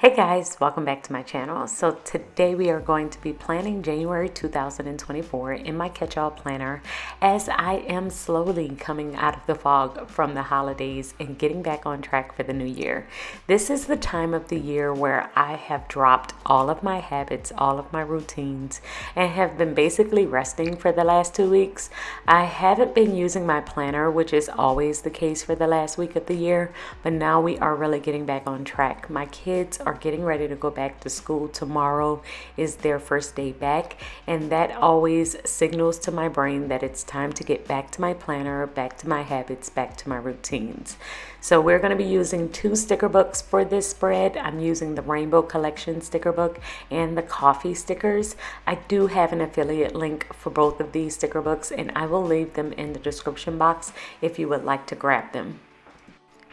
Hey guys, welcome back to my channel. So today we are going to be planning January 2024 in my catch-all planner as I am slowly coming out of the fog from the holidays and getting back on track for the new year. This is the time of the year where I have dropped all of my habits, all of my routines, and have been basically resting for the last 2 weeks. I haven't been using my planner, which is always the case for the last week of the year, but now we are really getting back on track. My kids are getting ready to go back to school. Tomorrow is their first day back, and that always signals to my brain that it's time to get back to my planner, back to my habits, back to my routines. So we're going to be using 2 sticker books for this spread. I'm using the Rainbow Collection sticker book and the coffee stickers. I do have an affiliate link for both of these sticker books, and I will leave them in the description box if you would like to grab them.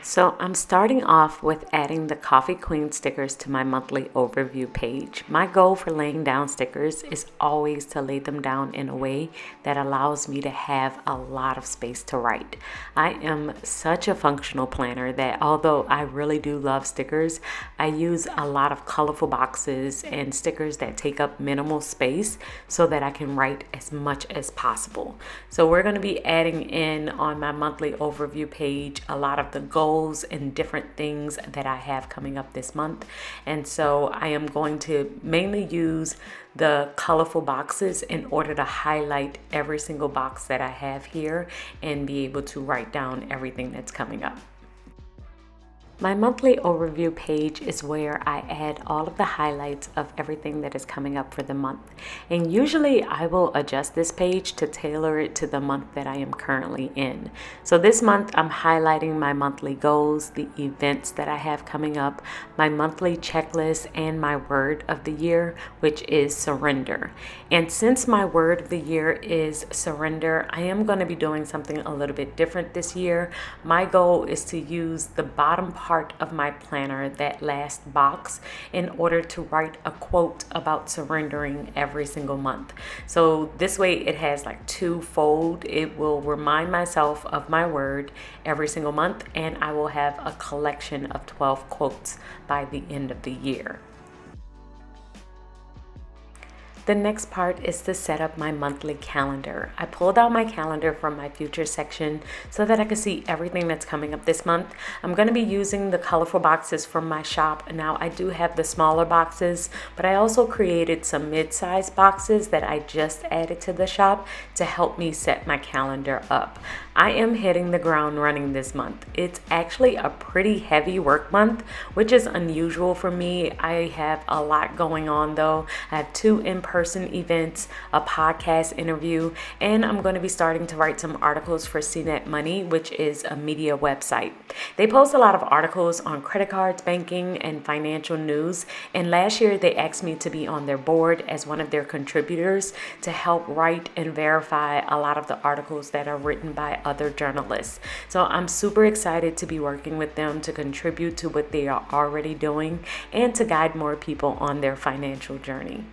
So I'm starting off with adding the Coffee Queen stickers to my monthly overview page. My goal for laying down stickers is always to lay them down in a way that allows me to have a lot of space to write. I am such a functional planner that although I really do love stickers, I use a lot of colorful boxes and stickers that take up minimal space so that I can write as much as possible. So we're going to be adding in on my monthly overview page a lot of the goals and different things that I have coming up this month. And so I am going to mainly use the colorful boxes in order to highlight every single box that I have here and be able to write down everything that's coming up. My monthly overview page is where I add all of the highlights of everything that is coming up for the month. And usually I will adjust this page to tailor it to the month that I am currently in. So this month I'm highlighting my monthly goals, the events that I have coming up, my monthly checklist, and my word of the year, which is surrender. And since my word of the year is surrender, I am going to be doing something a little bit different this year. My goal is to use the bottom part of my planner, that last box, in order to write a quote about surrendering every single month. So this way it has like twofold. It will remind myself of my word every single month, and I will have a collection of 12 quotes by the end of the year. The next part is to set up my monthly calendar. I pulled out my calendar from my future section so that I could see everything that's coming up this month. I'm going to be using the colorful boxes from my shop. Now I do have the smaller boxes, but I also created some mid-size boxes that I just added to the shop to help me set my calendar up. I am hitting the ground running this month. It's actually a pretty heavy work month, which is unusual for me. I have a lot going on though. I have 2 in-person events, a podcast interview, and I'm going to be starting to write some articles for CNET Money, which is a media website. They post a lot of articles on credit cards, banking, and financial news, and last year they asked me to be on their board as one of their contributors to help write and verify a lot of the articles that are written by other journalists. So I'm super excited to be working with them to contribute to what they are already doing and to guide more people on their financial journey.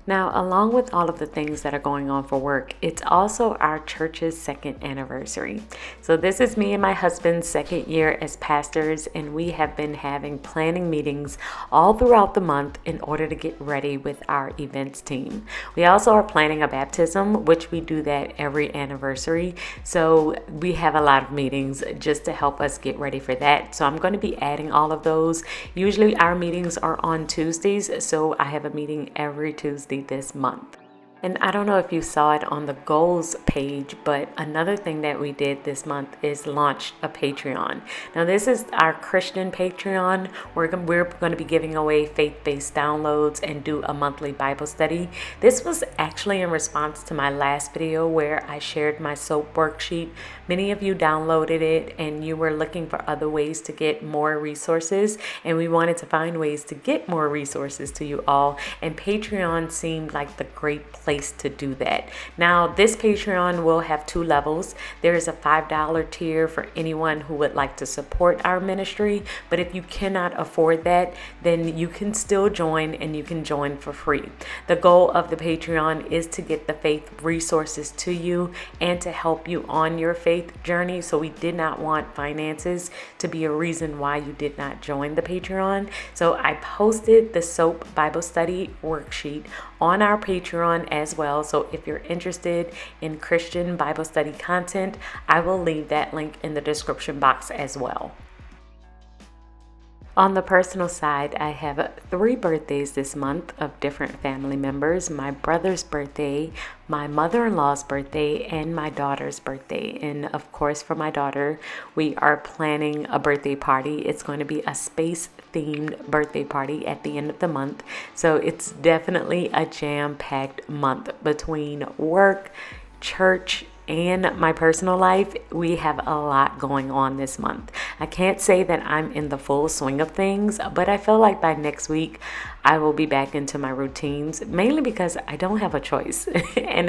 Now, along with all of the things that are going on for work, it's also our church's 2nd anniversary. So this is me and my husband's 2nd year as pastors, and we have been having planning meetings all throughout the month in order to get ready with our events team. We also are planning a baptism, which we do that every anniversary. So we have a lot of meetings just to help us get ready for that. So I'm going to be adding all of those. Usually our meetings are on Tuesdays, so I have a meeting every Tuesday this month. And I don't know if you saw it on the goals page, but another thing that we did this month is launch a Patreon. Now this is our Christian Patreon. We're going to be giving away faith-based downloads and do a monthly Bible study. This was actually in response to my last video where I shared my SOAP worksheet. Many of you downloaded it and you were looking for other ways to get more resources, and we wanted to find ways to get more resources to you all, and Patreon seemed like the great place place to do that. Now, this Patreon will have 2 levels. There is a $5 tier for anyone who would like to support our ministry, but if you cannot afford that, then you can still join, and you can join for free. The goal of the Patreon is to get the faith resources to you and to help you on your faith journey. So we did not want finances to be a reason why you did not join the Patreon. So I posted the SOAP Bible study worksheet on our Patreon as well. So if you're interested in Christian Bible study content, I will leave that link in the description box as well. On the personal side, I have 3 birthdays this month of different family members: my brother's birthday, my mother-in-law's birthday, and my daughter's birthday. And of course, for my daughter, we are planning a birthday party. It's going to be a space-themed birthday party at the end of the month. So it's definitely a jam-packed month between work, church, and my personal life. We have a lot going on this month. I can't say that I'm in the full swing of things, but I feel like by next week I will be back into my routines, mainly because I don't have a choice. And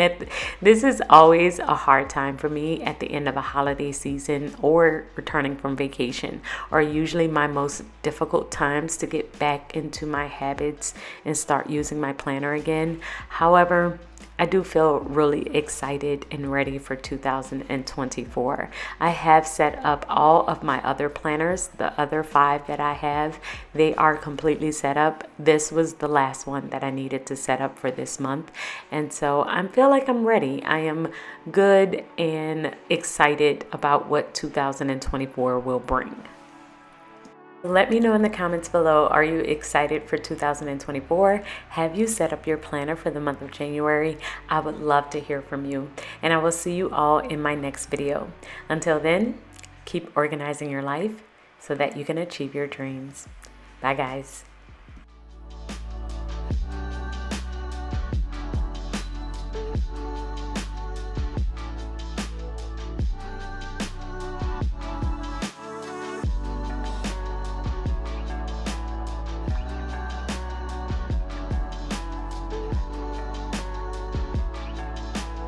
this is always a hard time for me at the end of a holiday season or returning from vacation, are usually my most difficult times to get back into my habits and start using my planner again. However, I do feel really excited and ready for 2024. I have set up all of my other planners, the other 5 that I have. They are completely set up. This was the last one that I needed to set up for this month. And so I feel like I'm ready. I am good and excited about what 2024 will bring. Let me know in the comments below, are you excited for 2024? Have you set up your planner for the month of January? I would love to hear from you, and I will see you all in my next video. Until then, keep organizing your life so that you can achieve your dreams. Bye, guys.